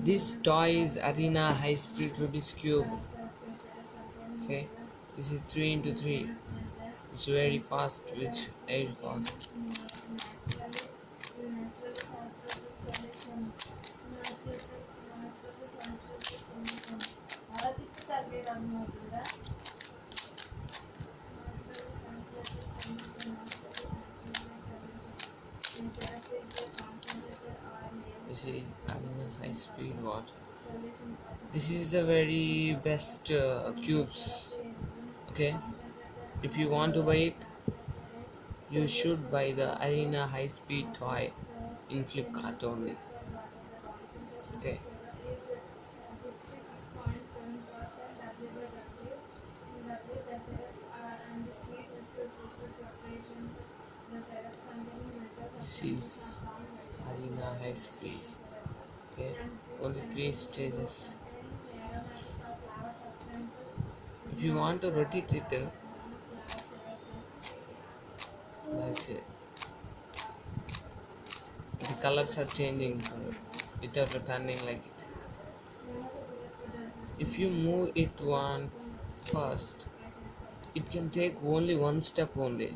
This toy is Arena High Speed Rubik's Cube. Okay, this is 3 into 3. It's very fast, which very fast. This is Arena High Speed What? This is the very best cubes. Okay, if you want to buy it, you should buy the Arena High Speed toy in Flipkart only. Okay. This is Arena High Speed. Okay, only 3 stages. If you want to rotate it, like the colors are changing without turning like it. If you move it one first, it can take only one step only.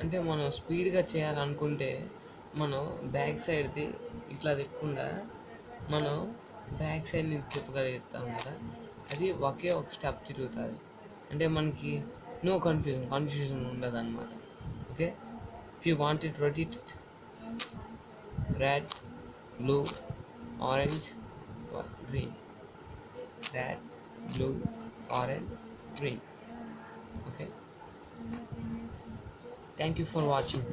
అంటే మనం స్పీడ్గా చేయాలనుకుంటే మనం back సైడ్ది ఇట్లా తిప్పకుండా మనం back సైడ్ని తిప్పగలుగుతాం కదా, అది ఒకే ఒక స్టెప్ తిరుగుతుంది. అంటే మనకి నో కన్ఫ్యూజన్ ఉండదు అనమాట. Okay, if you want it rotate it, red, blue, orange, green, red, blue, orange, green. Okay, thank you for watching.